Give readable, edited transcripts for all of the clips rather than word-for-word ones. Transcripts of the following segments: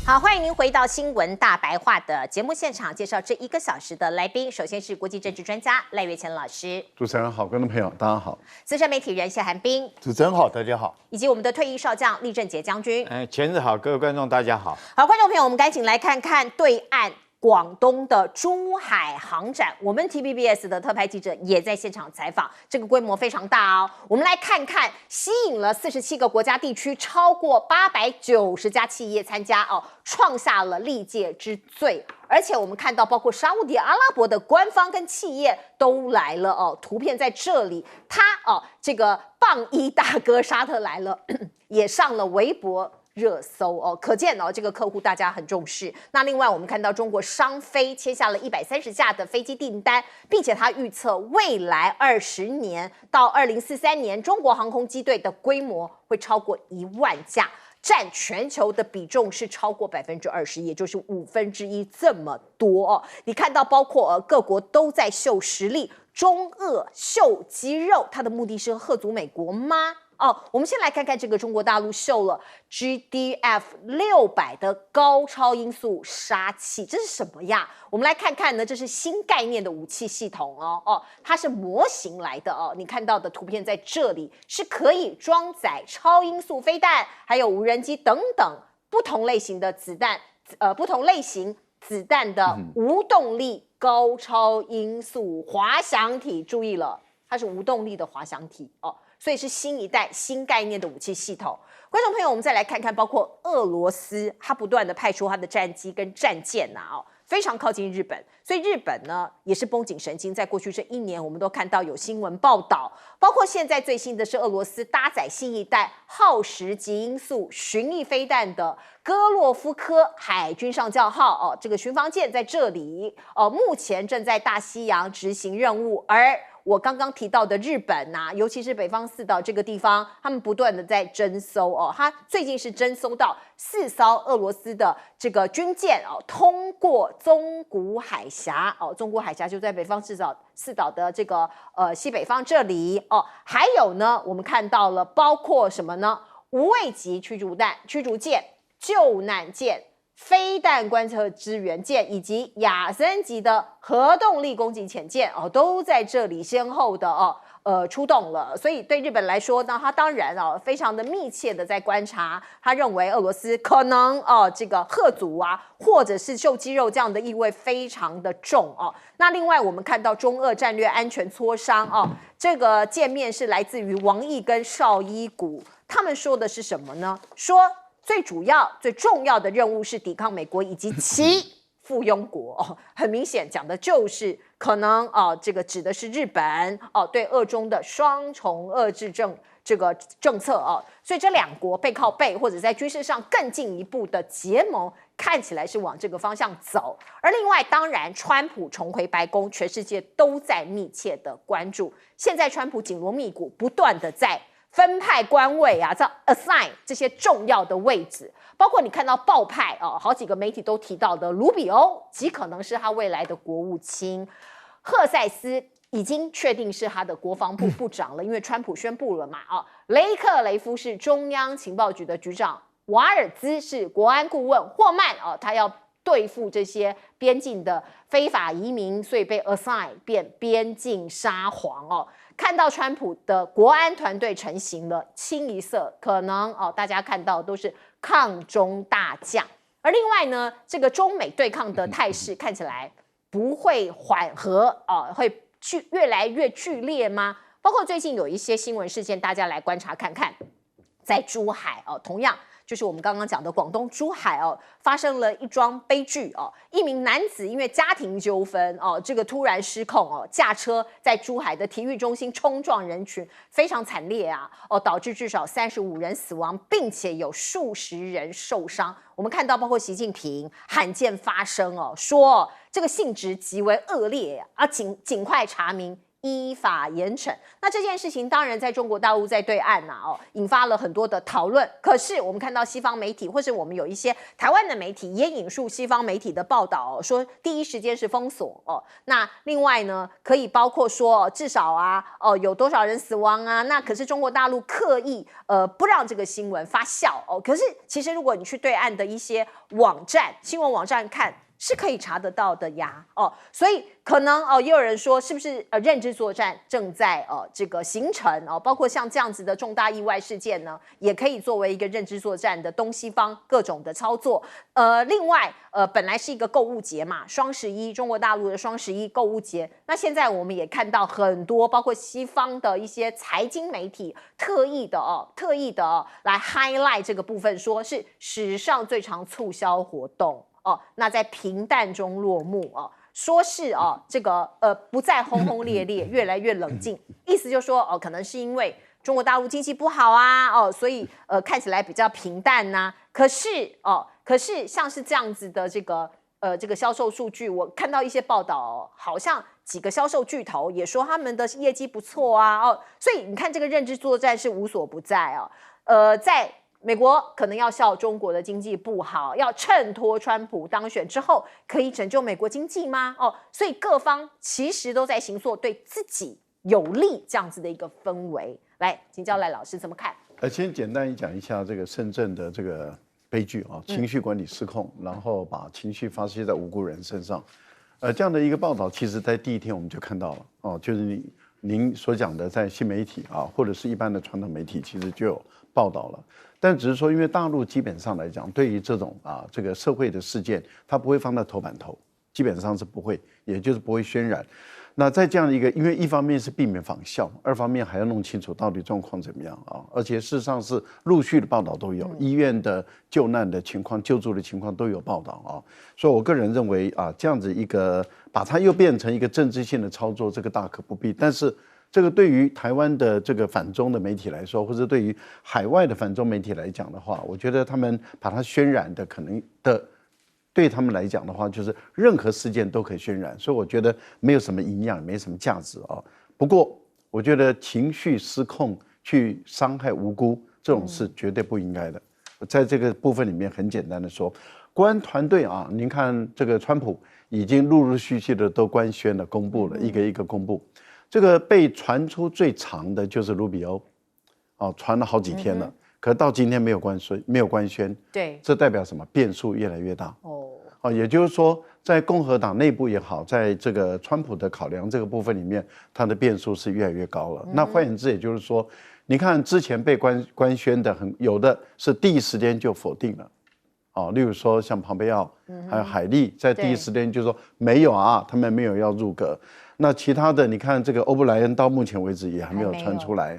好，欢迎您回到新闻大白话的节目现场，介绍这1个小时的来宾。首先是国际政治专家赖岳乾老师，主持人好，观众朋友大家好。资深媒体人谢寒冰，主持人好，大家好。以及我们的退役少将厉正杰将军。前日好，各位观众大家好。好，观众朋友，我们赶紧来看看对岸广东的珠海航展，我们 TVBS 的特派记者也在现场采访，这个规模非常大哦。我们来看看，吸引了47个国家地区，超过890家企业参加哦，创下了历届之最。而且我们看到，包括沙烏地阿拉伯的官方跟企业都来了哦。图片在这里，这个棒一大哥沙特来了，也上了微博热搜哦，可见这个客户大家很重视。那另外我们看到中国商飞签下了130架的飞机订单，并且他预测未来20年到2043年，中国航空机队的规模会超过1万架，占全球的比重是超过20%，也就是1/5这么多哦。你看到包括各国都在秀实力，中俄秀肌肉，它的目的是吓阻美国吗？我们先来看看这个中国大陆秀了 GDF-600的高超音速杀器，这是什么呀？我们来看看呢，这是新概念的武器系统它是模型来的你看到的图片在这里是可以装载超音速飞弹，还有无人机等等不同类型的子弹，不同类型子弹的无动力高超音速滑翔体，注意了，它是无动力的滑翔体所以是新一代新概念的武器系统。观众朋友，我们再来看看，包括俄罗斯，它不断的派出它的战机跟战舰非常靠近日本，所以日本呢也是绷紧神经。在过去这1年，我们都看到有新闻报道，包括现在最新的是俄罗斯搭载新一代耗时极音速巡弋飞弹的戈洛夫科海军上将号这个巡防舰在这里目前正在大西洋执行任务，而我刚刚提到的日本尤其是北方四岛这个地方，他们不断的在征收他最近是征收到4艘俄罗斯的这个军舰通过宗谷海峡宗谷海峡就在北方四岛的这个西北方这里还有呢，我们看到了包括什么呢？无畏级驱逐舰、救难舰、飞弹观测支援舰以及亚森级的核动力攻击潜舰都在这里先后的出动了。所以对日本来说呢，他当然非常的密切的在观察，他认为俄罗斯可能这个吓阻或者是秀肌肉这样的意味非常的重那另外我们看到中俄战略安全磋商这个见面是来自于王毅跟绍伊古，他们说的是什么呢？说最主要、最重要的任务是抵抗美国以及其附庸国很明显讲的就是可能这个指的是日本对俄中的双重遏制这个政策所以这2国背靠背或者在军事上更进一步的结盟，看起来是往这个方向走。而另外，当然，川普重回白宫，全世界都在密切的关注。现在川普紧锣密鼓，不断的在分派官位在 assign 这些重要的位置，包括你看到爆派好几个媒体都提到的卢比欧，极可能是他未来的国务卿。赫塞斯已经确定是他的国防部部长了，因为川普宣布了嘛雷克雷夫是中央情报局的局长，瓦尔兹是国安顾问，霍曼他要对付这些边境的非法移民，所以被 assign 变边境沙皇看到川普的国安团队成型了，清一色可能大家看到都是抗中大将。而另外呢，这个中美对抗的态势看起来不会缓和会越来越剧烈吗？包括最近有一些新闻事件，大家来观察看看，在珠海同样就是我们刚刚讲的广东珠海发生了一桩悲剧一名男子因为家庭纠纷这个突然失控驾车在珠海的体育中心冲撞人群，非常惨烈导致至少35人死亡，并且有数十人受伤。我们看到包括习近平罕见发声说这个性质极为恶劣尽快查明依法严惩。那这件事情当然在中国大陆在对岸引发了很多的讨论。可是我们看到西方媒体，或是我们有一些台湾的媒体也引述西方媒体的报道说第一时间是封锁那另外呢，可以包括说至少有多少人死亡那可是中国大陆刻意不让这个新闻发酵可是其实如果你去对岸的一些网站、新闻网站看，是可以查得到的呀所以可能也有人说是不是认知作战正在这个形成包括像这样子的重大意外事件呢，也可以作为一个认知作战的东西方各种的操作。另外本来是一个购物节嘛，双11，中国大陆的双11购物节，那现在我们也看到很多包括西方的一些财经媒体特意的来 highlight 这个部分，说是史上最长促销活动那在平淡中落幕说是这个不再轰轰烈烈，越来越冷静，意思就是说可能是因为中国大陆经济不好所以看起来比较平淡可是像是这样子的这个销售数据，我看到一些报道好像几个销售巨头也说他们的业绩不错所以你看这个认知作战是无所不在在美国可能要笑中国的经济不好，要衬托川普当选之后可以拯救美国经济吗？所以各方其实都在形塑对自己有利这样子的一个氛围。来，请教赖老师怎么看？先简单讲一下这个深圳的这个悲剧情绪管理失控，然后把情绪发泄在无辜人身上。这样的一个报道，其实在第一天我们就看到了就是您所讲的，在新媒体或者是一般的传统媒体，其实就有报道了。但只是说，因为大陆基本上来讲，对于这种这个社会的事件，它不会放在头版头，基本上是不会，也就是不会渲染。那在这样一个，因为一方面是避免仿效，二方面还要弄清楚到底状况怎么样而且事实上是陆续的报道都有，医院的救难的情况、救助的情况都有报道所以我个人认为这样子一个把它又变成一个政治性的操作，这个大可不必。但是这个对于台湾的这个反中的媒体来说，或者对于海外的反中媒体来讲的话，我觉得他们把它渲染的可能的，对他们来讲的话，就是任何事件都可以渲染，所以我觉得没有什么营养，没什么价值不过我觉得情绪失控去伤害无辜这种事绝对不应该的。在这个部分里面，很简单的说，国安团队您看这个川普已经陆陆续续的都官宣了，公布了一个一个公布。这个被传出最长的就是卢比欧，传了好几天了，可到今天没有官宣，对，这代表什么？变数越来越大也就是说，在共和党内部也好，在这个川普的考量这个部分里面，它的变数是越来越高了。那换言之，也就是说，你看之前被官宣的有的是第一时间就否定了例如说像庞培奥还有海利，在第一时间就说没有他们没有要入阁。那其他的，你看这个欧布莱恩到目前为止也还没有传出来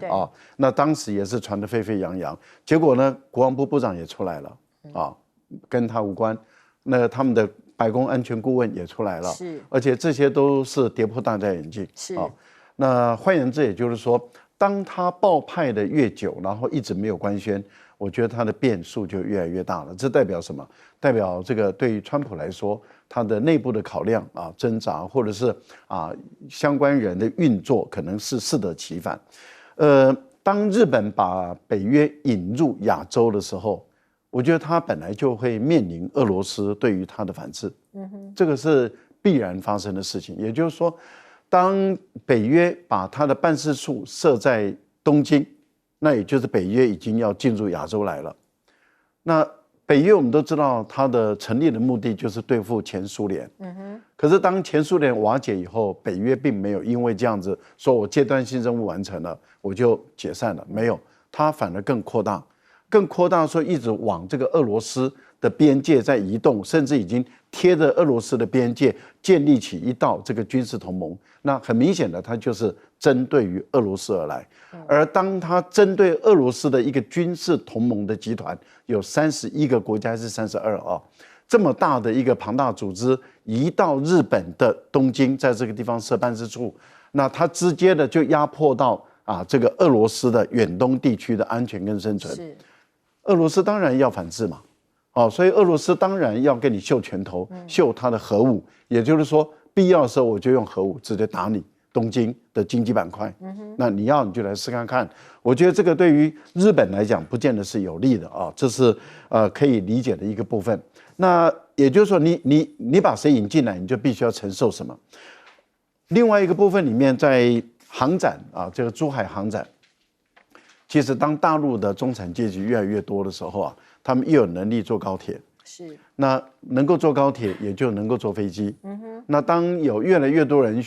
那当时也是传得沸沸扬扬，结果呢，国防部部长也出来了跟他无关。那他们的白宫安全顾问也出来了，是，而且这些都是跌破大家眼镜那换言之，也就是说，当他爆派的越久，然后一直没有官宣，我觉得他的变数就越来越大了。这代表什么？代表这个对于川普来说，他的内部的考量挣扎，或者是相关人的运作，可能是适得其反。当日本把北约引入亚洲的时候，我觉得他本来就会面临俄罗斯对于他的反制，这个是必然发生的事情。也就是说，当北约把他的办事处设在东京，那也就是北约已经要进入亚洲来了。那北约我们都知道，它的成立的目的就是对付前苏联。可是当前苏联瓦解以后，北约并没有因为这样子说我阶段性任务完成了，我就解散了，没有，它反而更扩大，说一直往这个俄罗斯的边界在移动，甚至已经贴着俄罗斯的边界建立起一道这个军事同盟。那很明显的，它就是针对于俄罗斯而来。而当它针对俄罗斯的一个军事同盟的集团，有31个国家还是32这么大的一个庞大组织移到日本的东京，在这个地方设办事处，那它直接的就压迫到这个俄罗斯的远东地区的安全跟生存。是，俄罗斯当然要反制嘛，所以俄罗斯当然要跟你秀拳头，秀他的核武，也就是说必要的时候我就用核武直接打你，东京的经济板块。那你就来试看看。我觉得这个对于日本来讲，不见得是有利的啊，这是可以理解的一个部分。那也就是说你把谁引进来，你就必须要承受什么。另外一个部分里面，在航展啊，这个珠海航展，其实当大陆的中产阶级越来越多的时候啊，他们又有能力坐高铁，是那能够坐高铁，也就能够坐飞机。那当有越来越多人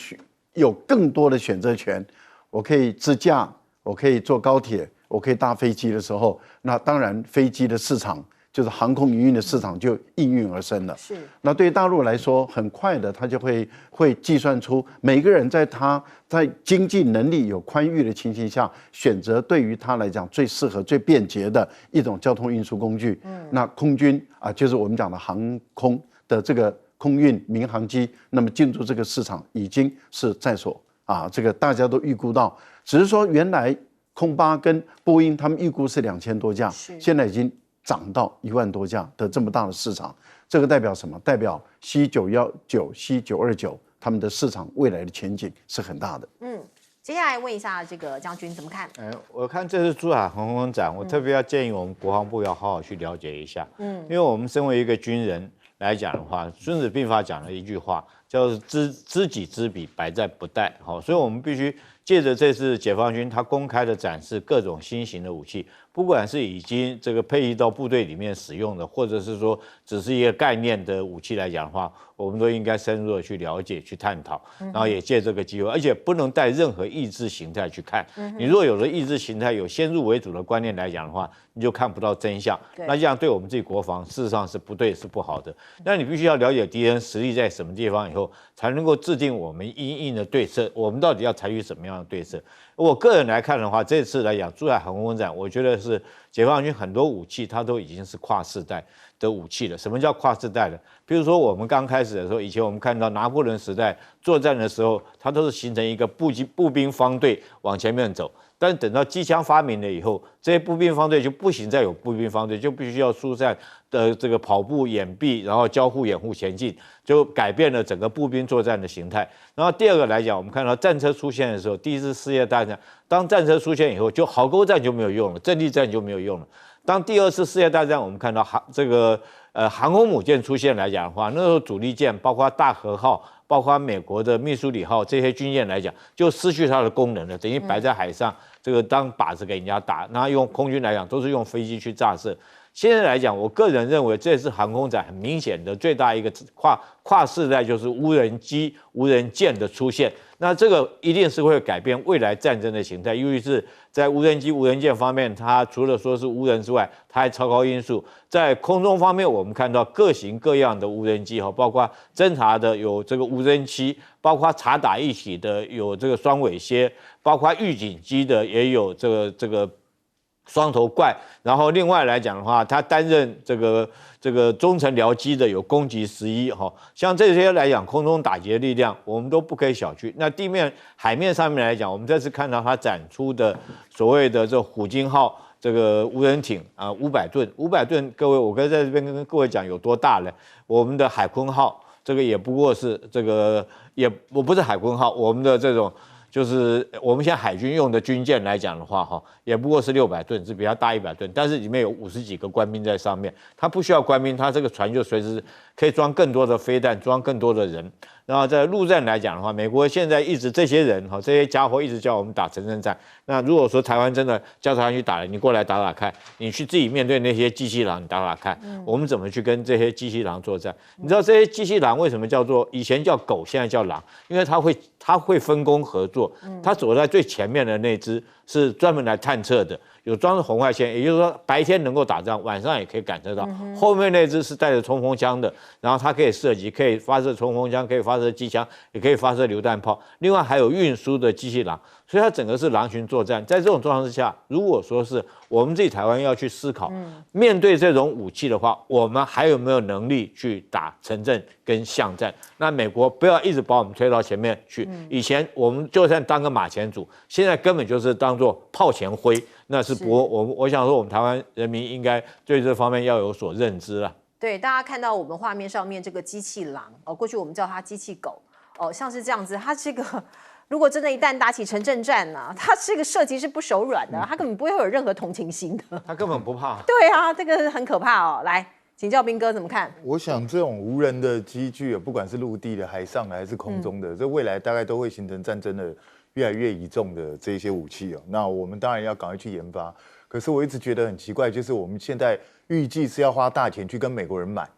有更多的选择权，我可以自驾，我可以坐高铁，我可以搭飞机的时候，那当然飞机的市场，就是航空营运的市场就应运而生了。是，那对于大陆来说，很快的，他就会计算出每个人在经济能力有宽裕的情形下，选择对于他来讲最适合、最便捷的一种交通运输工具。那空军啊，就是我们讲的航空的这个空运民航机，那么进入这个市场已经是在所这个大家都预估到，只是说原来空巴跟波音他们预估是2000多架，现在已经涨到1万多架的这么大的市场，这个代表什么？代表 C919、C929他们的市场未来的前景是很大的。接下来问一下这个将军怎么看？我看这次珠海航空展，我特别要建议我们国防部要好好去了解一下。因为我们身为一个军人来讲的话，《孙子兵法》讲了一句话，叫做知己知彼，百战不殆。好，所以我们必须借着这次解放军他公开的展示各种新型的武器，不管是已经这个配役到部队里面使用的，或者是说只是一个概念的武器来讲的话，我们都应该深入的去了解、去探讨，然后也借这个机会，而且不能带任何意识形态去看。你若有了意识形态、有先入为主的观念来讲的话，你就看不到真相。那这样对我们自己国防事实上是不对、是不好的。那你必须要了解敌人实力在什么地方以后，才能够制定我们因应的对策。我们到底要采取什么样的对策？我个人来看的话，这次来讲珠海航空展，我觉得是解放军很多武器它都已经是跨世代的武器了。什么叫跨世代呢？比如说我们刚开始的时候，以前我们看到拿破仑时代作战的时候，它都是形成一个步兵方队往前面走。但等到机枪发明了以后，这些步兵方队就不行再有步兵方队，就必须要疏散的这个跑步掩蔽，然后交互掩护前进，就改变了整个步兵作战的形态。然后第二个来讲，我们看到战车出现的时候，第一次世界大战，当战车出现以后，就壕沟战就没有用了，阵地战就没有用了。当第二次世界大战，我们看到航空母舰出现来讲的话，那时候主力舰包括大和号，包括美国的密苏里号这些军舰来讲，就失去它的功能了，等于摆在海上，这个当靶子给人家打。那用空军来讲，都是用飞机去炸射。现在来讲，我个人认为这次航空展很明显的最大一个跨世代就是无人机、无人舰的出现。那这个一定是会改变未来战争的形态，尤其是在无人机、无人舰方面，它除了说是无人之外，它还超高音速。在空中方面，我们看到各型各样的无人机哈，包括侦察的有这个无人机，包括察打一体的有这个双尾蝎，包括预警机的也有这个双头怪。然后另外来讲的话，它担任这个中程僚机的有攻击11哈，像这些来讲，空中打击的力量我们都不可以小觑。那地面、海面上面来讲，我们这次看到它展出的所谓的这虎鲸号这个无人艇500吨，各位，我在这边跟各位讲有多大呢？我们的海鲲号这个也不过是我不是海鲲号，我们的这种。就是我们现在海军用的军舰来讲的话，也不过是600吨，是比它大100吨，但是里面有50几个官兵在上面，它不需要官兵，它这个船就随时可以装更多的飞弹，装更多的人。然后在陆战来讲的话，美国现在一直这些人这些家伙一直叫我们打城镇战。那如果说台湾真的叫台湾去打了，你过来打打看，你去自己面对那些机器狼，你打打看，我们怎么去跟这些机器狼作战？你知道这些机器狼为什么叫做以前叫狗，现在叫狼？因为它会分工合作，它走在最前面的那只是专门来探测的。有装着红外线，也就是说白天能够打仗，晚上也可以感测到。后面那只是带着冲锋枪的，然后它可以射击，可以发射冲锋枪，可以发射机枪，也可以发射榴弹炮。另外还有运输的机器狼，所以它整个是狼群作战。在这种状况之下，如果说是我们自己台湾要去思考，面对这种武器的话，我们还有没有能力去打城镇跟巷战？那美国不要一直把我们推到前面去。以前我们就算当个马前卒，现在根本就是当作炮前灰。那是我想说，我们台湾人民应该对这方面要有所认知了。对，大家看到我们画面上面这个机器狼过去我们叫它机器狗像是这样子，它这个如果真的一旦打起城镇战呢、他这个射击是不手软的，他根本不会有任何同情心的。他根本不怕。对啊，这个很可怕哦。来，请教彬哥怎么看？我想这种无人的机具，不管是陆地的、海上的还是空中的，这未来大概都会形成战争的越来越倚重的这一些武器哦。那我们当然要赶快去研发。可是我一直觉得很奇怪，就是我们现在预计是要花大钱去跟美国人买，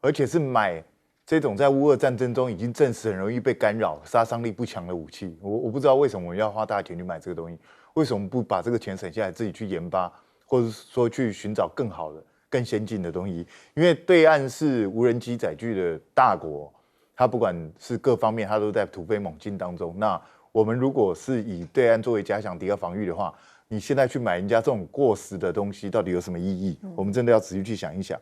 而且是买这种在乌俄战争中已经证实很容易被干扰、杀伤力不强的武器。我不知道为什么我们要花大钱去买这个东西，为什么不把这个钱省下来自己去研发，或者说去寻找更好的、更先进的东西？因为对岸是无人机载具的大国，它不管是各方面，它都在突飞猛进当中。那我们如果是以对岸作为加强敌后防御的话，你现在去买人家这种过时的东西，到底有什么意义？我们真的要仔细去想一想。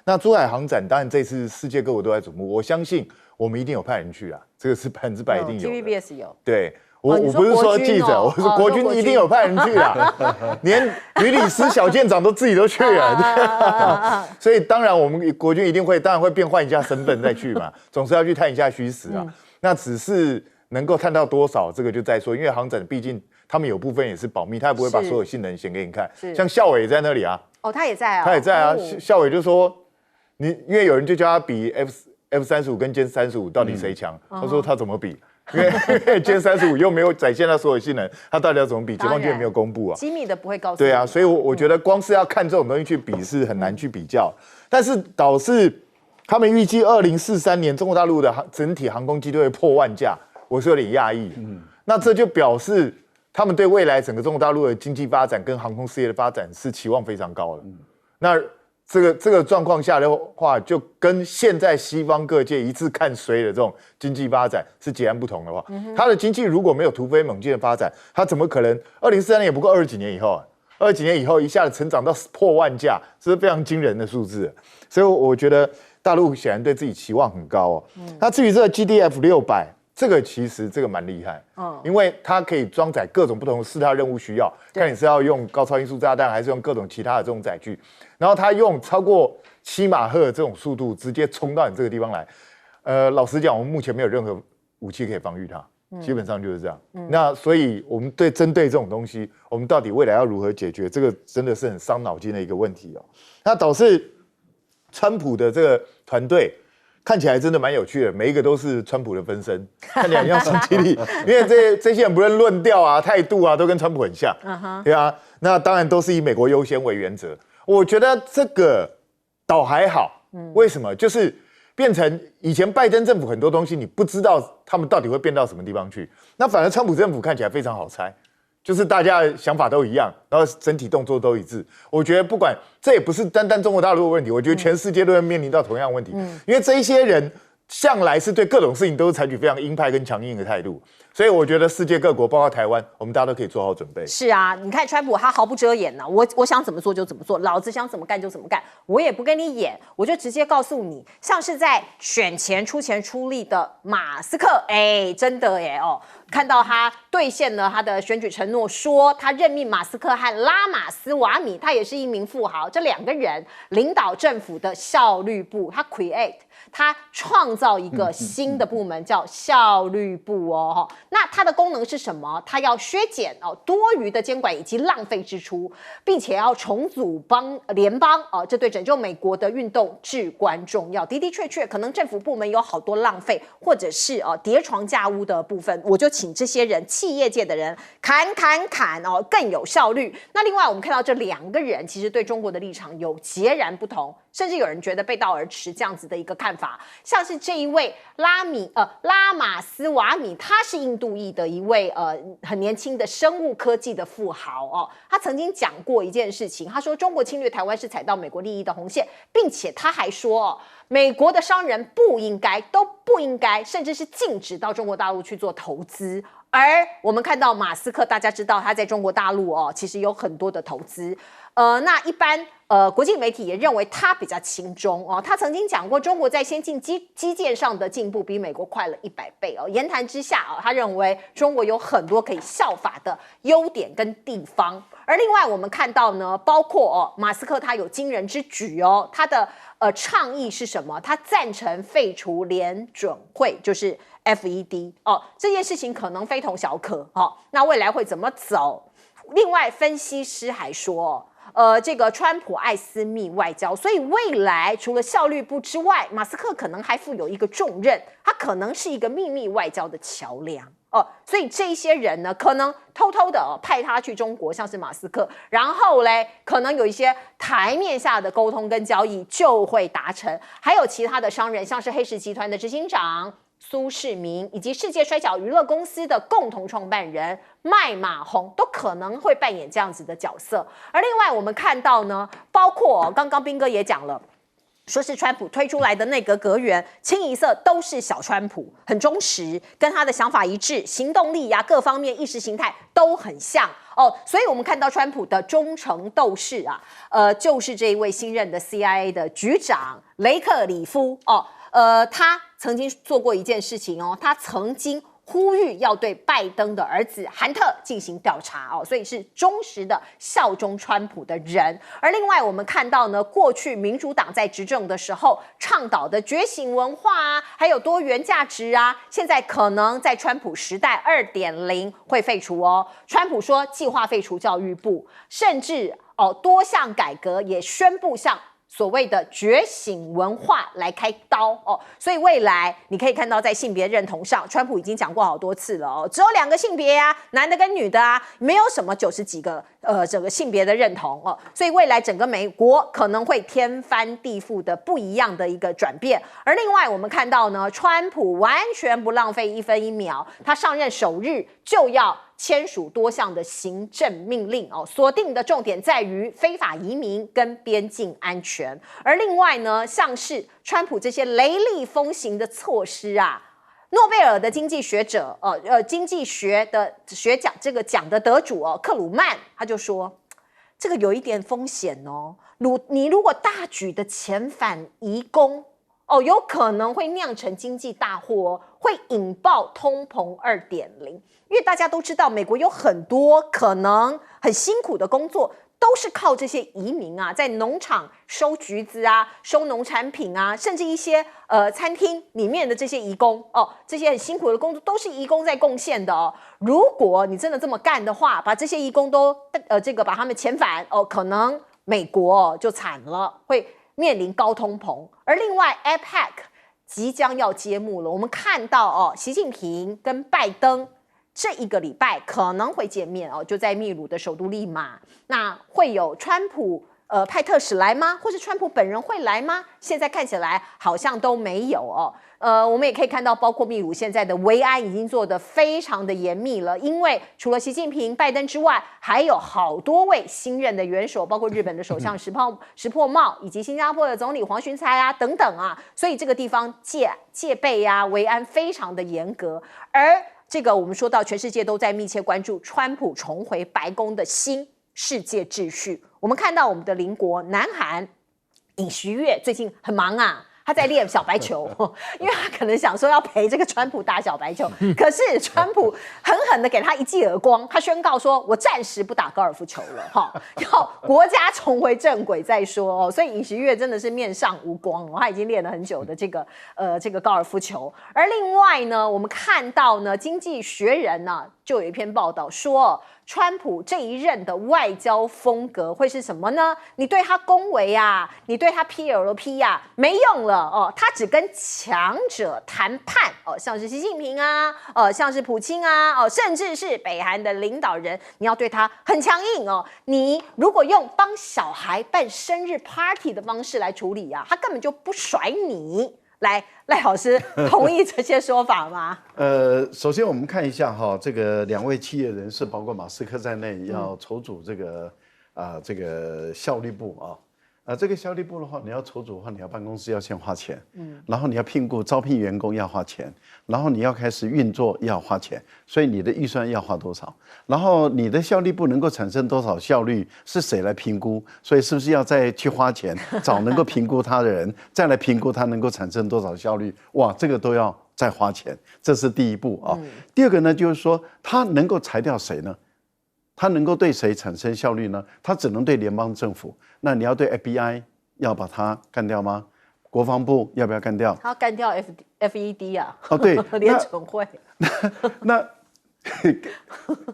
那珠海航展，当然这次世界各国都在瞩目，我相信我们一定有派人去啊，这个是100%一定有的。TVBS 有。对，我不是说记者，我说国军一定有派人去啊，连吕礼思小舰长自己都去了，所以当然我们国军一定会，当然会变换一下身份再去嘛，总是要去探一下虚实啊。那只是能够探到多少，这个就再说，因为航展毕竟他们有部分也是保密，他也不会把所有性能显给你看。像校委也在那里啊，哦，他也在啊，他也在啊。校委就说，因为有人就叫他比 F35跟歼35到底谁强，他说他怎么比？因为歼35又没有展现他所有性能，他到底要怎么比？解放军也没有公布啊，机密的不会告诉你。对啊，所以我觉得光是要看这种东西去比是很难去比较。但是导致他们预计2043年中国大陆的整体航空机都会破万架，我是有点讶异。那这就表示他们对未来整个中国大陆的经济发展跟航空事业的发展是期望非常高的。那这个状况下的话，就跟现在西方各界一致看衰的这种经济发展是截然不同的话，它的经济如果没有突飞猛进的发展，它怎么可能2043年也不过20几年以后啊？20几年以后一下子成长到破万架，这是非常惊人的数字。所以我觉得大陆显然对自己期望很高哦。那至于这个 GDF600。这个蛮厉害，因为它可以装载各种不同的事态任务需要，看你是要用高超音速炸弹，还是用各种其他的这种载具，然后它用超过7马赫的这种速度直接冲到你这个地方来。老实讲，我们目前没有任何武器可以防御它，基本上就是这样。那所以我们针对这种东西，我们到底未来要如何解决？这个真的是很伤脑筋的一个问题哦。那导致川普的这个团队。看起来真的蛮有趣的，每一个都是川普的分身，看起来很像星期力，因为这些人不论论调啊、态度啊，都跟川普很像，对啊。那当然都是以美国优先为原则。我觉得这个倒还好，为什么？就是变成以前拜登政府很多东西，你不知道他们到底会变到什么地方去，那反而川普政府看起来非常好猜。就是大家的想法都一样，然后整体动作都一致。我觉得不管这也不是单单中国大陆的问题，我觉得全世界都会面临到同样的问题。因为这一些人向来是对各种事情都是采取非常鹰派跟强硬的态度，所以我觉得世界各国，包括台湾，我们大家都可以做好准备。是啊，你看川普他毫不遮掩呢，我想怎么做就怎么做，老子想怎么干就怎么干，我也不跟你演，我就直接告诉你，像是在选前出钱出力的马斯克，真的耶哦。看到他兑现了他的选举承诺，说他任命马斯克和拉马斯瓦米，他也是一名富豪，这2个人领导政府的效率部，他创造一个新的部门叫效率部哦。那它的功能是什么？它要削减多余的监管以及浪费支出，并且要重组联邦这对拯救美国的运动至关重要。的确，可能政府部门有好多浪费或者是叠床架屋的部分，我就请这些人，企业界的人砍更有效率。那另外我们看到这2个人其实对中国的立场有截然不同，甚至有人觉得背道而驰这样子的一个看法。像是这一位拉马斯瓦米，他是印度裔的一位很年轻的生物科技的富豪哦。他曾经讲过一件事情，他说中国侵略台湾是踩到美国利益的红线，并且他还说美国的商人都不应该，甚至是禁止到中国大陆去做投资。而我们看到马斯克，大家知道他在中国大陆其实有很多的投资。那一般国际媒体也认为他比较亲中哦。他曾经讲过，中国在先进基建上的进步比美国快了100倍哦。言谈之下他认为中国有很多可以效法的优点跟地方。而另外我们看到呢，包括马斯克他有惊人之举哦，他的倡议是什么？他赞成废除联准会，就是 FED 哦，这件事情可能非同小可哦。那未来会怎么走？另外，分析师还说，这个川普爱私密外交，所以未来除了效率部之外，马斯克可能还负有一个重任，他可能是一个秘密外交的桥梁。所以这些人呢，可能偷偷的派他去中国，像是马斯克，然后嘞，可能有一些台面下的沟通跟交易就会达成。还有其他的商人，像是黑石集团的执行长苏世民，以及世界摔角娱乐公司的共同创办人麦马洪，都可能会扮演这样子的角色。而另外我们看到呢，包括刚刚彬哥也讲了。说是川普推出来的内阁阁员，清一色都是小川普，很忠实，跟他的想法一致，行动力各方面意识形态都很像所以我们看到川普的忠诚斗士就是这一位新任的 CIA 的局长雷克里夫他曾经做过一件事情他曾经呼吁要对拜登的儿子韩特进行调查所以是忠实的效忠川普的人。而另外我们看到呢，过去民主党在执政的时候倡导的觉醒文化还有多元价值现在可能在川普时代 2.0 会废除川普说计划废除教育部，甚至多项改革也宣布向所谓的觉醒文化来开刀所以未来你可以看到，在性别认同上，川普已经讲过好多次了只有2个性别男的跟女的没有什么90几个整个性别的认同所以未来整个美国可能会天翻地覆的不一样的一个转变。而另外我们看到呢，川普完全不浪费1分1秒，他上任首日就要签署多项的行政命令锁定的重点在于非法移民跟边境安全。而另外呢，像是川普这些雷厉风行的措施诺贝尔的经济学者经济学的学奖这个奖的得主克鲁曼他就说，这个有一点风险你如果大举的遣返移工有可能会酿成经济大祸会引爆通膨 2.0。 因为大家都知道美国有很多可能很辛苦的工作都是靠这些移民在农场收橘子收农产品甚至一些餐厅里面的这些移工这些很辛苦的工作都是移工在贡献的如果你真的这么干的话，把这些移工都把他们遣返可能美国就惨了，会面临高通膨。而另外 APEC 即将要揭幕了，我们看到习近平跟拜登这一个礼拜可能会见面就在秘鲁的首都利马。那会有川普派特使来吗？或是川普本人会来吗？现在看起来好像都没有我们也可以看到，包括秘鲁现在的维安已经做得非常的严密了，因为除了习近平、拜登之外，还有好多位新任的元首，包括日本的首相石破茂，以及新加坡的总理黄循财等等所以这个地方戒备维安非常的严格。而这个我们说到，全世界都在密切关注川普重回白宫的新世界秩序。我们看到我们的邻国南韩尹锡悦最近很忙他在练小白球因为他可能想说要陪这个川普打小白球可是川普狠狠的给他一记耳光，他宣告说我暂时不打高尔夫球了要国家重回正轨再说所以尹锡悦真的是面上无光他已经练了很久的这个高尔夫球。而另外呢，我们看到呢，经济学人就有一篇报道说，川普这一任的外交风格会是什么呢？你对他恭维你对他 PLP 没用了他只跟强者谈判像是习近平像是普京甚至是北韩的领导人，你要对他很强硬你如果用帮小孩办生日 party 的方式来处理他根本就不甩你。来，赖老师同意这些说法吗？首先我们看一下这个2位企业人士，包括马斯克在内，要筹组这个效率部这个效率部的话，你要筹组的话，你要办公室要先花钱，然后你要招聘员工要花钱，然后你要开始运作要花钱，所以你的预算要花多少？然后你的效率部能够产生多少效率，是谁来评估？所以是不是要再去花钱找能够评估他的人，再来评估他能够产生多少效率？哇，这个都要再花钱，这是第一步第二个呢，就是说他能够裁掉谁呢？他能够对谁产生效率呢？他只能对联邦政府。那你要对 FBI 要把它干掉吗？国防部要不要干掉？他要干掉 FED 啊？哦，对，联准会。那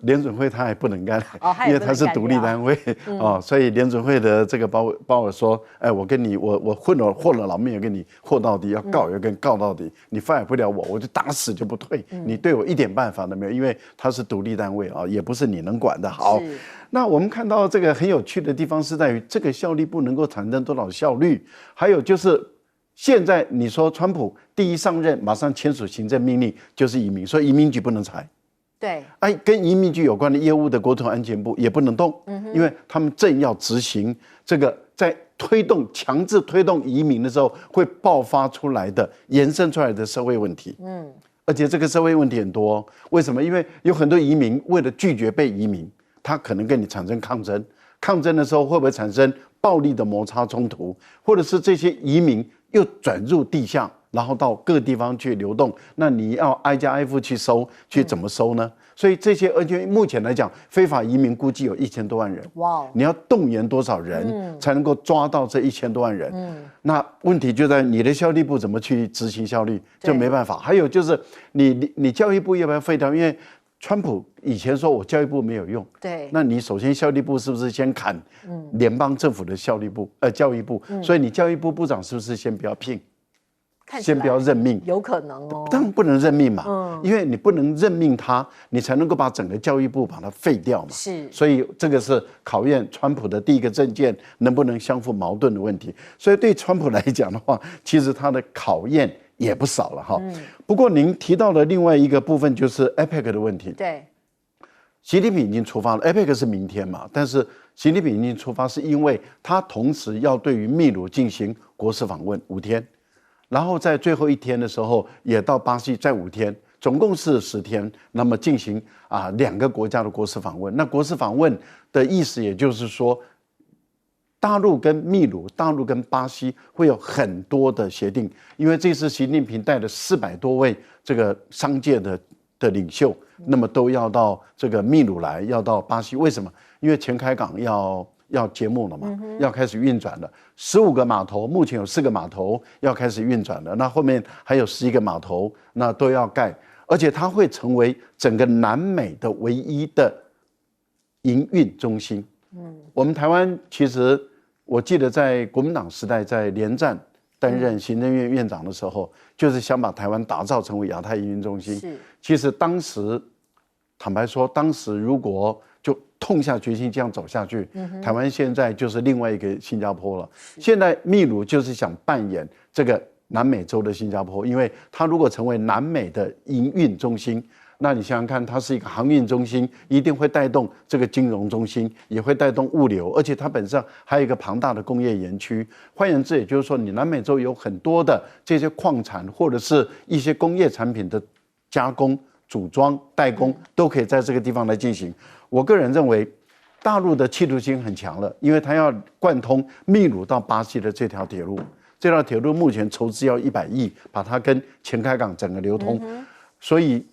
联准会他还不能干，因为他是独立单位哦，所以联准会的这个鲍尔说，哎，我和了老命也跟你和到底，要告也跟告到底，你fire不了我就打死就不退，你对我一点办法都没有，因为他是独立单位啊，也不是你能管的。好，那我们看到这个很有趣的地方是在于这个效力部能够产生多少效率，还有就是现在你说川普第一上任马上签署行政命令就是移民，所以移民局不能裁。对，哎，跟移民局有关的业务的国土安全部也不能动，因为他们正要执行这个在强制推动移民的时候会爆发出来的、延伸出来的社会问题。而且这个社会问题很多，为什么？因为有很多移民为了拒绝被移民，他可能跟你产生抗争，抗争的时候会不会产生暴力的摩擦冲突，或者是这些移民又转入地下？然后到各个地方去流动，那你要挨家挨户去收，去怎么收呢？所以这些，而且目前来讲，非法移民估计有1000多万人。哇！你要动员多少人才能够抓到这1000多万人？那问题就在你的效力部怎么去执行效率，就没办法。还有就是你教育部要不要废掉？因为川普以前说我教育部没有用，对，那你首先效力部是不是先砍联邦政府的效力部教育部？所以你教育部部长是不是先不要聘？先不要任命，有可能哦。当然不能任命嘛，因为你不能任命他，你才能够把整个教育部把它废掉嘛。是，所以这个是考验川普的第一个政见能不能相互矛盾的问题。所以对川普来讲的话，其实他的考验也不少了哈。不过您提到的另外一个部分就是 APEC 的问题。对，习近平已经出发了 ，APEC 是明天嘛，但是习近平已经出发是因为他同时要对于秘鲁进行国事访问5天。然后在最后一天的时候，也到巴西再5天，总共是10天。那么进行2个国家的国事访问。那国事访问的意思，也就是说，大陆跟秘鲁、大陆跟巴西会有很多的协定，因为这次习近平带了400多位这个商界的领袖，那么都要到这个秘鲁来，要到巴西。为什么？因为前开港要揭幕了嘛，要开始运转了。15个码头，目前有4个码头要开始运转了，那后面还有11个码头，那都要盖，而且它会成为整个南美的唯一的营运中心。我们台湾其实我记得在国民党时代，在连战担任行政院院长的时候，就是想把台湾打造成为亚太营运中心。其实当时坦白说，当时如果就痛下决心这样走下去，台湾现在就是另外一个新加坡了。现在秘鲁就是想扮演这个南美洲的新加坡，因为它如果成为南美的营运中心，那你想想看，它是一个航运中心，一定会带动这个金融中心，也会带动物流，而且它本身还有一个庞大的工业园区。换言之，也就是说，你南美洲有很多的这些矿产或者是一些工业产品的加工、组装、代工，都可以在这个地方来进行。我个人认为，大陆的企图心很强了，因为它要贯通秘鲁到巴西的这条铁路。这条铁路目前筹资要100亿，把它跟前开港整个流通。所以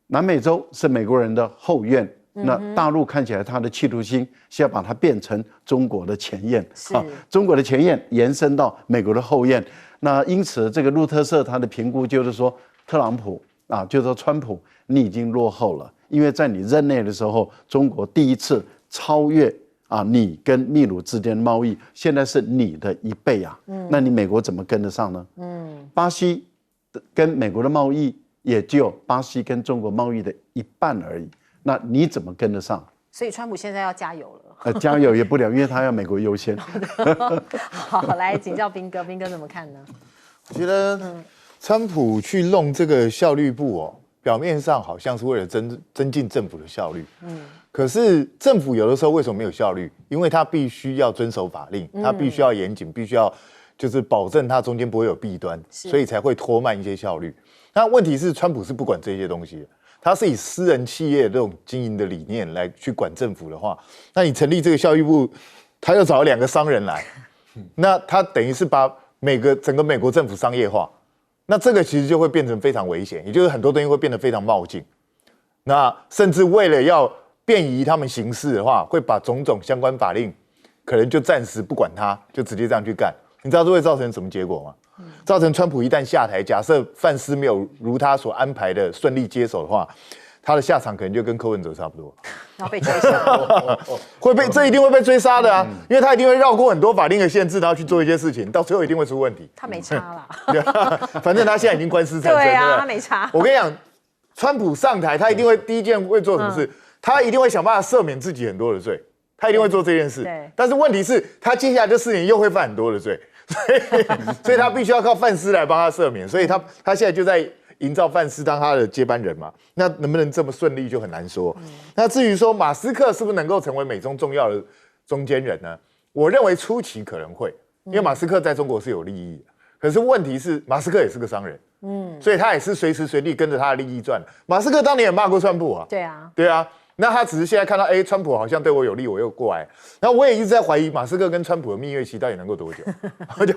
南美洲是美国人的后院，那大陆看起来它的企图心是要把它变成中国的前院中国的前院延伸到美国的后院。那因此，这个路透社它的评估就是说，特朗普就是说川普，你已经落后了。因为在你任内的时候，中国第一次超越你跟秘鲁之间的贸易，现在是你的1倍啊。那你美国怎么跟得上呢？巴西跟美国的贸易也只有巴西跟中国贸易的1半而已，那你怎么跟得上？所以川普现在要加油了。加油也不了，因为他要美国优先。好，来请教彬哥，彬哥怎么看呢？我觉得川普去弄这个效率部表面上好像是为了增进政府的效率，可是政府有的时候为什么没有效率？因为他必须要遵守法令，他必须要严谨，必须要就是保证它中间不会有弊端，所以才会拖慢一些效率。那问题是，川普是不管这些东西的，他是以私人企业这种经营的理念来去管政府的话，那你成立这个效率部，他又找了2个商人来，那他等于是把整个美国政府商业化。那这个其实就会变成非常危险，也就是很多东西会变得非常冒进。那甚至为了要便于他们行事的话，会把种种相关法令可能就暂时不管它，就直接这样去干。你知道这会造成什么结果吗？造成川普一旦下台，假设范斯没有如他所安排的顺利接手的话，他的下场可能就跟柯文哲差不多，要被追杀，这一定会被追杀的啊，因为他一定会绕过很多法令的限制，然后去做一些事情，到最后一定会出问题。他没差啦，反正他现在已经官司缠身，对啊，对不对？他没差。我跟你讲，川普上台，他一定会第一件会做什么事？他一定会想办法赦免自己很多的罪，他一定会做这件事。但是问题是，他接下来这4年又会犯很多的罪，所以他必须要靠范斯来帮他赦免。所以他现在就在营造范斯当他的接班人嘛。那能不能这么顺利就很难说。那至于说马斯克是不是能够成为美中重要的中间人呢？我认为初期可能会，因为马斯克在中国是有利益的。可是问题是，马斯克也是个商人，所以他也是随时随地跟着他的利益转。马斯克当年也骂过川普啊，对啊，那他只是现在看到，川普好像对我有利，我又过来。然后我也一直在怀疑马斯克跟川普的蜜月期到底能够多久，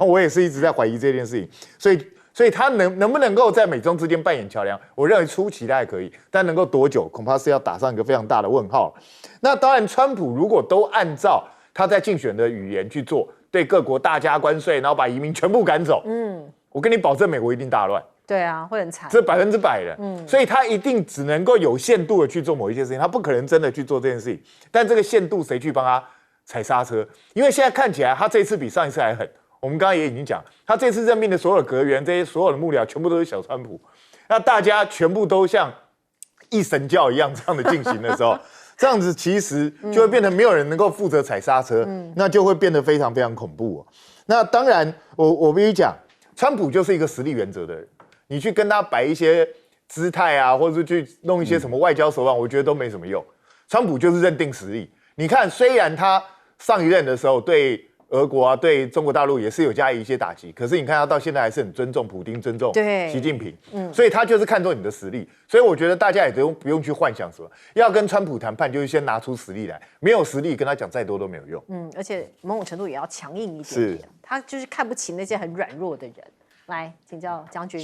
我也是一直在怀疑这件事情。所以他能不能够在美中之间扮演桥梁，我认为初期他还可以，但能够多久，恐怕是要打上一个非常大的问号。那当然，川普如果都按照他在竞选的语言去做，对各国大加关税，然后把移民全部赶走，我跟你保证，美国一定大乱。对啊，会很惨，这100%的。所以他一定只能够有限度的去做某一些事情，他不可能真的去做这件事情。但这个限度谁去帮他踩刹车？因为现在看起来他这次比上一次还狠。我们刚刚也已经讲，他这次任命的所有阁员、这些所有的幕僚，全部都是小川普。那大家全部都像一神教一样这样的进行的时候，这样子其实就会变成没有人能够负责踩刹车，那就会变得非常非常恐怖哦。那当然，我必须讲，川普就是一个实力原则的人，你去跟他摆一些姿态啊，或者是去弄一些什么外交手腕，我觉得都没什么用。川普就是认定实力。你看，虽然他上一任的时候对俄国啊，对中国大陆也是有加以一些打击，可是你看他到现在还是很尊重普丁，尊重习近平，所以他就是看重你的实力。所以我觉得大家也不用去幻想什么要跟川普谈判，就是先拿出实力来，没有实力跟他讲再多都没有用。而且某种程度也要强硬一点点，他就是看不起那些很软弱的人。来，请教将军。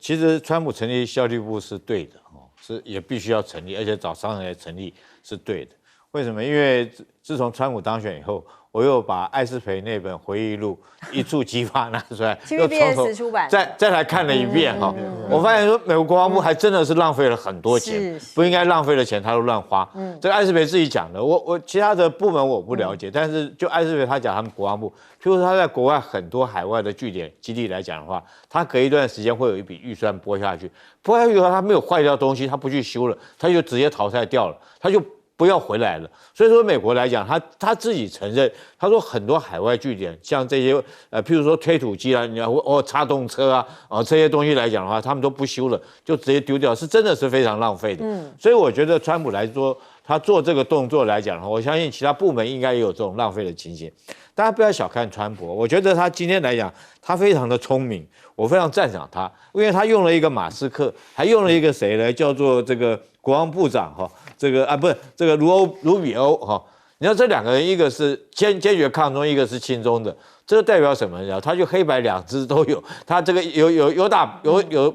其实川普成立效率部是对的是也必须要成立，而且找商人来成立是对的。为什么？因为自从川普当选以后，我又把艾斯培那本回忆录一触即发拿出来，又从头出版再来看了一遍我发现说美国国防部还真的是浪费了很多钱，不应该浪费的钱他都乱花。这个艾斯培自己讲的，我其他的部门我不了解，但是就艾斯培他讲他们国防部，譬如说他在国外很多海外的据点基地来讲的话，他隔一段时间会有一笔预算拨下去，拨下去以后他没有坏掉东西，他不去修了，他就直接淘汰掉了，他就不要回来了。所以说美国来讲，他自己承认，他说很多海外据点，像这些譬如说推土机啊，插动车啊，这些东西来讲的话，他们都不修了，就直接丢掉，是真的是非常浪费的。所以我觉得川普来说，他做这个动作来讲的话，我相信其他部门应该也有这种浪费的情形。大家不要小看川普，我觉得他今天来讲，他非常的聪明，我非常赞赏他，因为他用了一个马斯克，还用了一个谁呢？叫做这个国防部长这个不是这个卢比欧你知道这两个人，一个是坚决抗中，一个是亲中的，这个代表什么呢？他就黑白两支都有，他这个有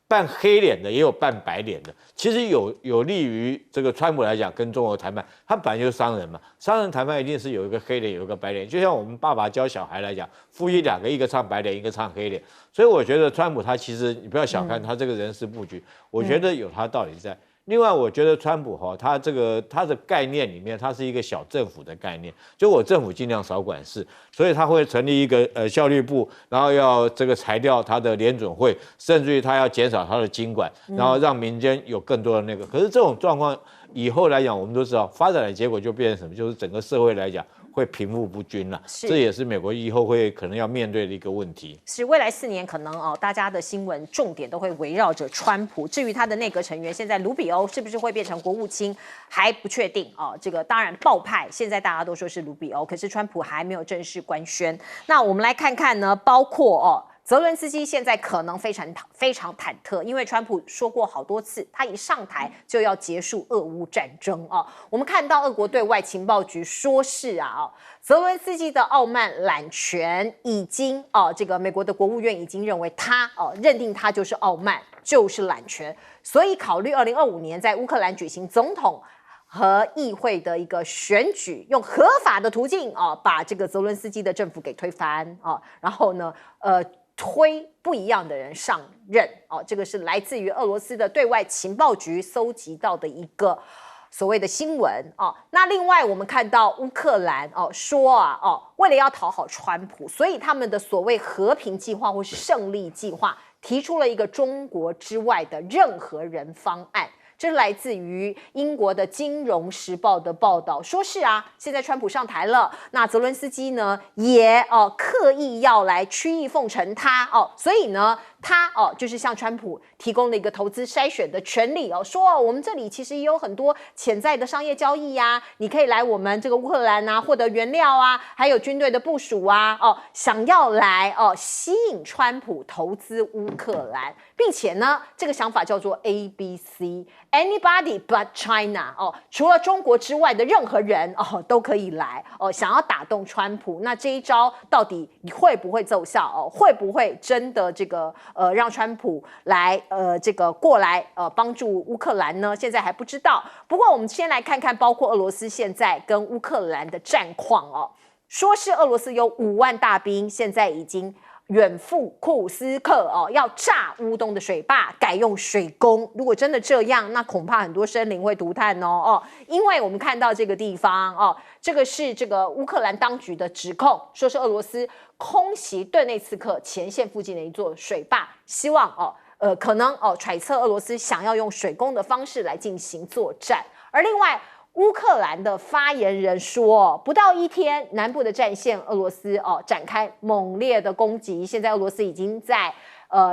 扮黑脸的，也有扮白脸的。其实有利于这个川普来讲跟中国谈判，他本来就是商人嘛，商人谈判一定是有一个黑脸，有一个白脸，就像我们爸爸教小孩来讲，夫妻两个，一个唱白脸，一个唱黑脸。所以我觉得川普他其实你不要小看他这个人事布局，我觉得有他道理在。另外，我觉得川普他的概念里面，他是一个小政府的概念，就我政府尽量少管事，所以他会成立一个效率部，然后要这个裁掉他的联准会，甚至于他要减少他的金管，然后让民间有更多的那个。可是这种状况以后来讲，我们都知道发展的结果就变成什么？就是整个社会来讲会贫富不均了，这也是美国以后会可能要面对的一个问题。是未来4年可能大家的新闻重点都会围绕着川普。至于他的内阁成员，现在卢比欧是不是会变成国务卿还不确定这个当然豹派现在大家都说是卢比欧，可是川普还没有正式官宣。那我们来看看呢，包括泽伦斯基现在可能非常忐忑，因为川普说过好多次，他一上台就要结束俄乌战争我们看到俄国对外情报局说是泽伦斯基的傲慢揽权已经这个美国的国务院已经认为他认定他就是傲慢，就是揽权，所以考虑2025年在乌克兰举行总统和议会的一个选举，用合法的途径把这个泽伦斯基的政府给推翻然后呢，推不一样的人上任这个是来自于俄罗斯的对外情报局搜集到的一个所谓的新闻那另外我们看到乌克兰说为了要讨好川普，所以他们的所谓和平计划或是胜利计划提出了一个中国之外的任何人方案。这是来自于英国的《金融时报》的报道，说是现在川普上台了，那泽伦斯基呢也刻意要来曲意奉承他所以呢他就是向川普提供了一个投资筛选的权利说我们这里其实也有很多潜在的商业交易你可以来我们这个乌克兰获得原料还有军队的部署想要来吸引川普投资乌克兰，并且呢这个想法叫做 ABC。Anybody but China 除了中国之外的任何人都可以来想要打动川普。那这一招到底会不会奏效会不会真的这个让川普来这个过来帮助乌克兰呢？现在还不知道。不过我们先来看看包括俄罗斯现在跟乌克兰的战况说是俄罗斯有5万大兵，现在已经远赴库斯克要炸乌东的水坝，改用水攻。如果真的这样，那恐怕很多生灵会涂炭因为我们看到这个地方这个是这个乌克兰当局的指控，说是俄罗斯空袭顿内茨克前线附近的一座水坝，希望可能揣测俄罗斯想要用水攻的方式来进行作战。而另外乌克兰的发言人说不到1天，南部的战线俄罗斯展开猛烈的攻击，现在俄罗斯已经在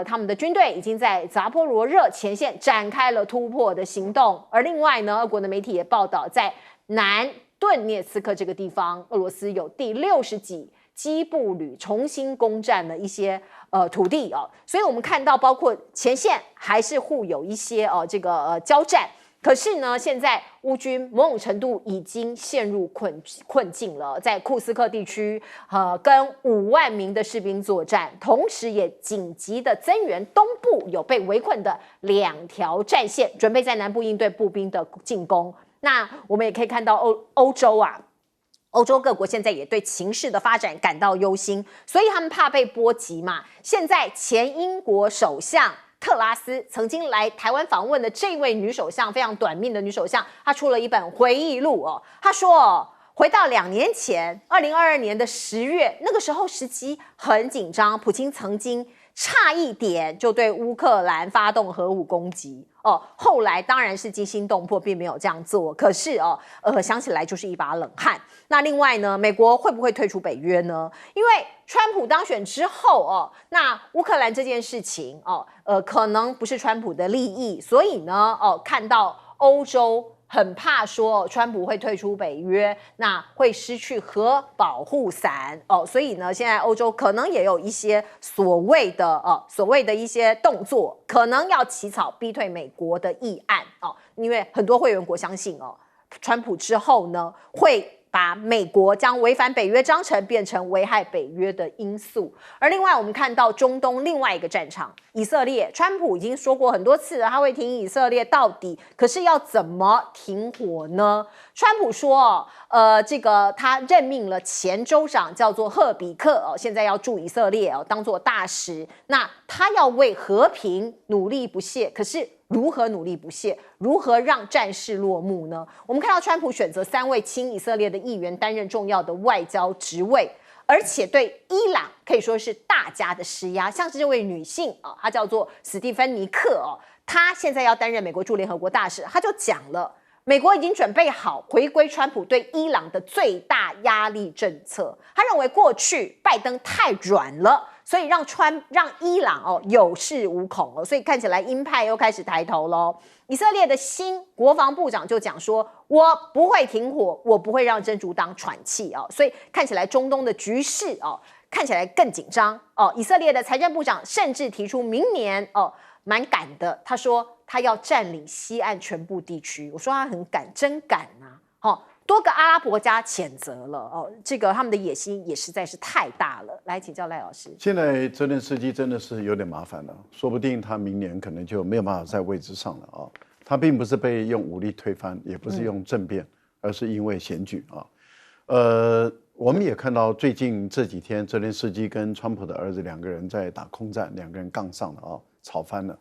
他们的军队已经在扎波罗热前线展开了突破的行动。而另外呢，俄国的媒体也报道，在南顿涅茨克这个地方，俄罗斯有第60几机步旅重新攻占了一些土地所以我们看到包括前线还是互有一些这个交战。可是呢，现在乌军某种程度已经陷入困境了，在库斯克地区跟5万名的士兵作战，同时也紧急的增援东部有被围困的2条战线，准备在南部应对步兵的进攻。那我们也可以看到欧洲欧洲各国现在也对情势的发展感到忧心，所以他们怕被波及嘛。现在前英国首相特拉斯曾经来台湾访问的这位女首相，非常短命的女首相，她出了一本回忆录她说回到2年前2022年的10月，那个时候时机很紧张，普京曾经差一点就对乌克兰发动核武攻击后来当然是惊心动魄，并没有这样做，可是想起来就是一把冷汗。那另外呢，美国会不会退出北约呢？因为川普当选之后那乌克兰这件事情可能不是川普的利益，所以呢看到欧洲很怕说川普会退出北约，那会失去核保护伞所以呢，现在欧洲可能也有一些所谓的一些动作，可能要起草逼退美国的议案因为很多会员国相信川普之后呢会把美国将违反北约章程变成危害北约的因素。而另外我们看到中东另外一个战场以色列，川普已经说过很多次了，他会停以色列到底，可是要怎么停火呢？川普说这个他任命了前州长叫做赫比克现在要驻以色列当做大使，那他要为和平努力不懈，可是如何努力不懈？如何让战事落幕呢？我们看到川普选择3位亲以色列的议员担任重要的外交职位，而且对伊朗可以说是大加的施压。像是这位女性她叫做史蒂芬妮克她现在要担任美国驻联合国大使，她就讲了，美国已经准备好回归川普对伊朗的最大压力政策。他认为过去拜登太软了，所以让伊朗有恃无恐所以看起来鹰派又开始抬头咯。以色列的新国防部长就讲说，我不会停火，我不会让真主党喘气所以看起来中东的局势看起来更紧张以色列的财政部长甚至提出明年蛮敢的，他说他要占领西岸全部地区。我说他很敢，真敢多个阿拉伯国家谴责了这个他们的野心也实在是太大了。来请教赖老师，现在泽连斯基真的是有点麻烦了，说不定他明年可能就没有办法在位置上了他并不是被用武力推翻，也不是用政变，而是因为选举啊。我们也看到最近这几天，泽连斯基跟川普的儿子2个人在打空战，2个人杠上了啊，吵翻了。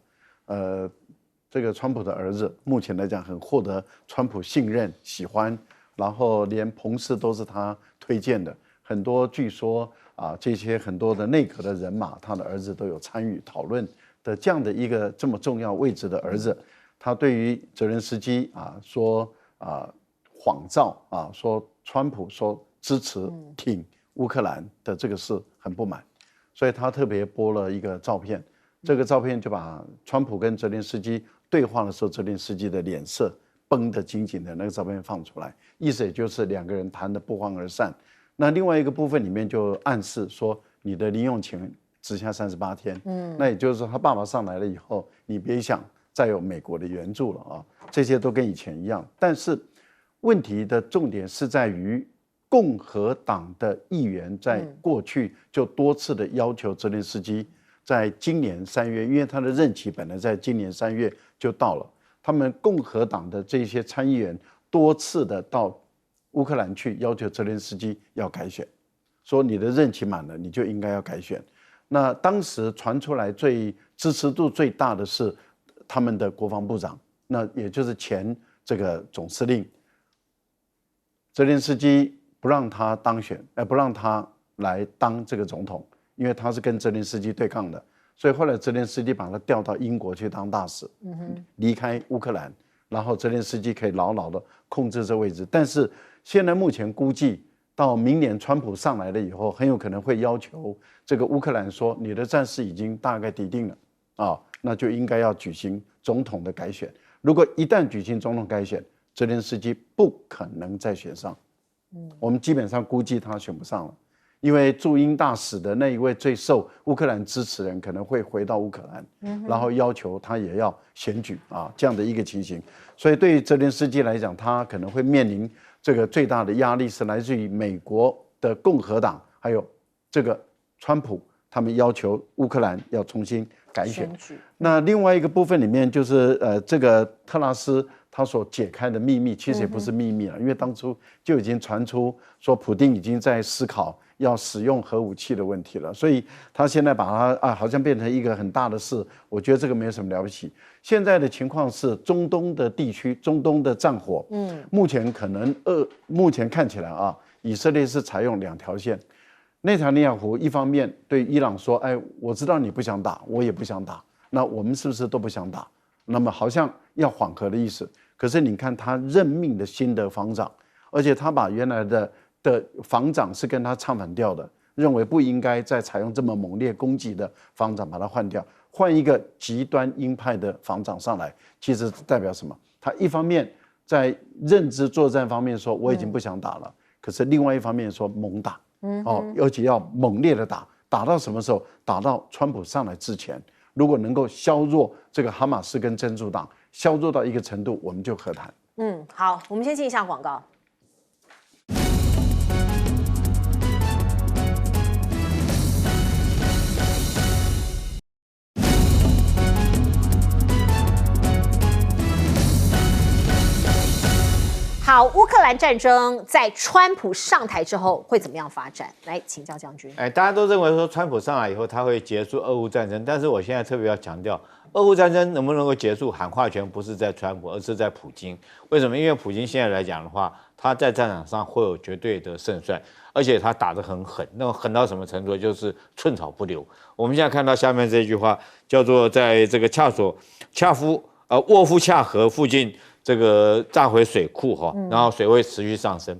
这个川普的儿子目前来讲很获得川普信任、喜欢，然后连彭斯都是他推荐的，很多据说啊，这些很多的内阁的人马，他的儿子都有参与讨论的这样的一个这么重要位置的儿子，他对于泽连斯基啊说啊谎造啊说川普说支持挺乌克兰的这个事很不满，所以他特别播了一个照片，这个照片就把川普跟泽连斯基对话的时候，泽连斯基的脸色绷得紧紧的那个照片放出来，意思也就是2个人谈得不欢而散。那另外一个部分里面就暗示说，你的零用钱只下38天，那也就是说他爸爸上来了以后，你别想再有美国的援助了啊，这些都跟以前一样。但是问题的重点是在于，共和党的议员在过去就多次的要求泽连斯基在今年3月，因为他的任期本来在今年3月就到了，他们共和党的这些参议员多次的到乌克兰去要求泽连斯基要改选，说你的任期满了，你就应该要改选。那当时传出来最支持度最大的是他们的国防部长，那也就是前这个总司令泽连斯基不让他当选，不让他来当这个总统，因为他是跟泽连斯基对抗的，所以后来泽连斯基把他调到英国去当大使，离开乌克兰，然后泽连斯基可以牢牢的控制这位置。但是现在目前估计，到明年川普上来了以后，很有可能会要求这个乌克兰说，你的战事已经大概底定了啊，那就应该要举行总统的改选。如果一旦举行总统改选，泽连斯基不可能再选上。我们基本上估计他选不上了，因为驻英大使的那一位最受乌克兰支持人可能会回到乌克兰，然后要求他也要选举啊，这样的一个情形。所以对于泽连斯基来讲，他可能会面临这个最大的压力是来自于美国的共和党，还有这个川普，他们要求乌克兰要重新改选。那另外一个部分里面就是这个特拉斯他所解开的秘密，其实也不是秘密了，因为当初就已经传出说普丁已经在思考要使用核武器的问题了，所以他现在把它好像变成一个很大的事，我觉得这个没有什么了不起。现在的情况是中东的地区，中东的战火，目前目前看起来啊，以色列是采用2条线。内塔尼亚胡一方面对伊朗说，哎，我知道你不想打，我也不想打，那我们是不是都不想打？那么好像要缓和的意思。可是你看他任命的新的防长，而且他把原来的防长是跟他唱反调的，认为不应该再采用这么猛烈攻击的防长，把他换掉，换一个极端鹰派的防长上来，其实代表什么？他一方面在认知作战方面说我已经不想打了，可是另外一方面说猛打，而且要猛烈的打，打到什么时候？打到川普上来之前。如果能够削弱这个哈马斯跟真主党，削弱到一个程度，我们就和谈。好，我们先进一下广告。好，乌克兰战争在川普上台之后会怎么样发展？来请教将军。大家都认为说川普上来以后他会结束俄乌战争，但是我现在特别要强调，俄乌战争能不能够结束，喊话权不是在川普，而是在普京。为什么？因为普京现在来讲的话，他在战场上会有绝对的胜算，而且他打得很狠，那种狠到什么程度？就是寸草不留。我们现在看到下面这句话，叫做在这个沃夫恰河附近。这个炸毁水库然后水位持续上升。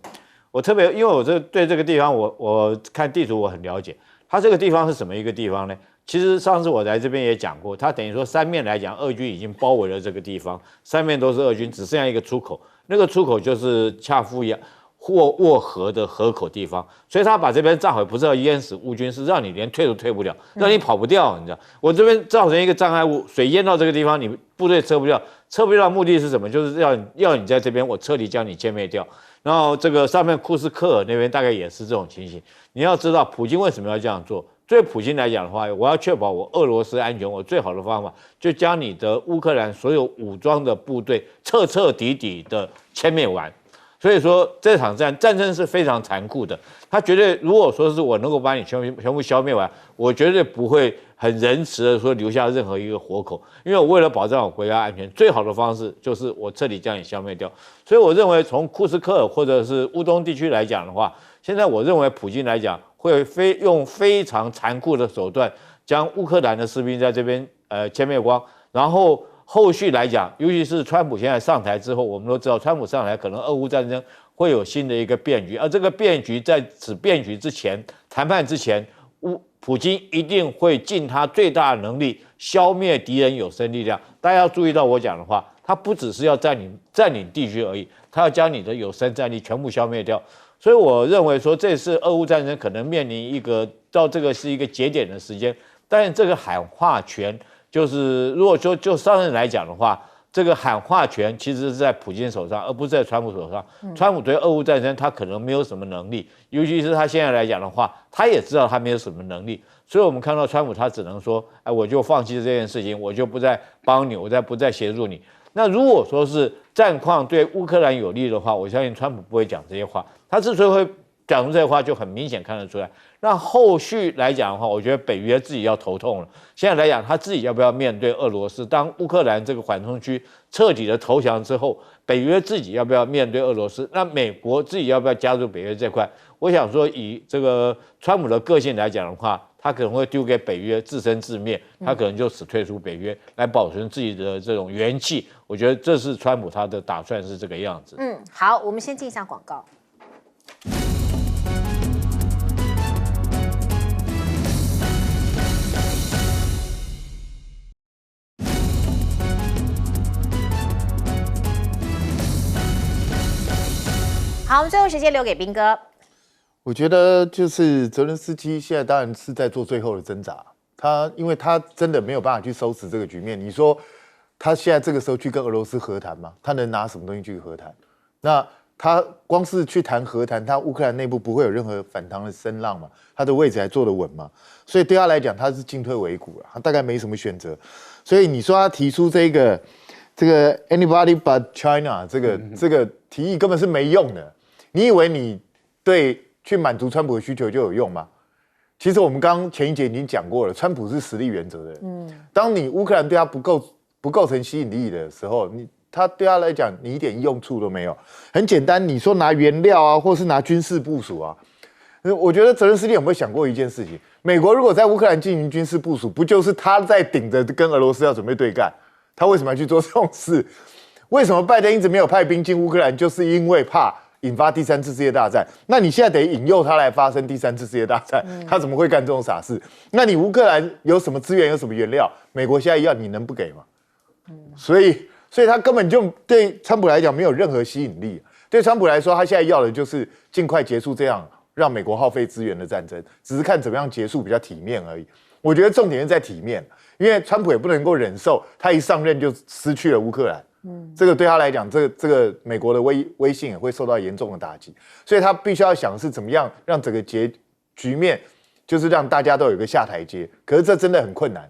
我特别，因为我对这个地方，我看地图我很了解。它这个地方是什么一个地方呢？其实上次我来这边也讲过，它等于说三面来讲，俄军已经包围了这个地方，三面都是俄军，只剩下一个出口，那个出口就是恰夫沃河的河口地方，所以他把这边炸毁，不是要淹死乌军，是让你连退都退不了，让你跑不掉，你知道？我这边造成一个障碍物，水淹到这个地方，你部队撤不掉，撤不掉的目的是什么？就是要你在这边，我彻底将你歼灭掉。然后这个上面库斯科尔那边大概也是这种情形。你要知道，普京为什么要这样做？对普京来讲的话，我要确保我俄罗斯安全，我最好的方法就将你的乌克兰所有武装的部队彻彻底底的歼灭完。所以说这场战争是非常残酷的，他绝对如果说是我能够把你全部消灭完，我绝对不会很仁慈的说留下任何一个活口，因为我为了保障我国家安全，最好的方式就是我彻底将你消灭掉。所以我认为从库斯克尔或者是乌东地区来讲的话，现在我认为普京来讲会用非常残酷的手段将乌克兰的士兵在这边歼灭光，然后后续来讲，尤其是川普现在上台之后，我们都知道川普上台可能俄乌战争会有新的一个变局，而这个变局在此变局之前，谈判之前，普京一定会尽他最大的能力消灭敌人有生力量。大家要注意到我讲的话，他不只是要占领地区而已，他要将你的有生战力全部消灭掉。所以我认为说，这次俄乌战争可能面临一个到这个是一个节点的时间，但是这个喊话权。就是如果说就商人来讲的话，这个喊话权其实是在普京手上，而不是在川普手上。川普对俄乌战争他可能没有什么能力，尤其是他现在来讲的话，他也知道他没有什么能力，所以我们看到川普他只能说，哎，我就放弃这件事情，我就不再帮你，我不再协助你。那如果说是战况对乌克兰有利的话，我相信川普不会讲这些话。他之所以会讲出这些话，就很明显看得出来。那后续来讲的话，我觉得北约自己要头痛了。现在来讲，他自己要不要面对俄罗斯？当乌克兰这个缓冲区彻底的投降之后，北约自己要不要面对俄罗斯？那美国自己要不要加入北约这块？我想说，以这个川普的个性来讲的话，他可能会丢给北约自生自灭，他可能就此退出北约，来保存自己的这种元气。我觉得这是川普他的打算是这个样子。好，我们先进一下广告。好，我们最后时间留给彬哥。我觉得就是泽伦斯基现在当然是在做最后的挣扎，因为他真的没有办法去收拾这个局面。你说他现在这个时候去跟俄罗斯和谈吗？他能拿什么东西去和谈？那他光是去谈和谈，他乌克兰内部不会有任何反弹的声浪嘛？他的位置还坐得稳嘛？所以对他来讲，他是进退维谷了，他大概没什么选择。所以你说他提出这个 anybody but China 这个提议根本是没用的。你以为你对去满足川普的需求就有用吗？其实我们刚前一节已经讲过了，川普是实力原则的人。当你乌克兰对他不构成吸引力的时候，他对他来讲你一点用处都没有。很简单，你说拿原料啊，或是拿军事部署啊，我觉得泽伦斯基有没有想过一件事情？美国如果在乌克兰进行军事部署，不就是他在顶着跟俄罗斯要准备对干？他为什么要去做这种事？为什么拜登一直没有派兵进乌克兰？就是因为怕引发第三次世界大战。那你现在得引诱他来发生第三次世界大战，他怎么会干这种傻事？那你乌克兰有什么资源，有什么原料？美国现在要，你能不给吗？所以他根本就对川普来讲没有任何吸引力。对川普来说，他现在要的就是尽快结束这样让美国耗费资源的战争，只是看怎么样结束比较体面而已。我觉得重点是在体面，因为川普也不能够忍受他一上任就失去了乌克兰。这个对他来讲，这个美国的威信也会受到严重的打击，所以他必须要想是怎么样让整个局面，就是让大家都有一个下台阶。可是这真的很困难，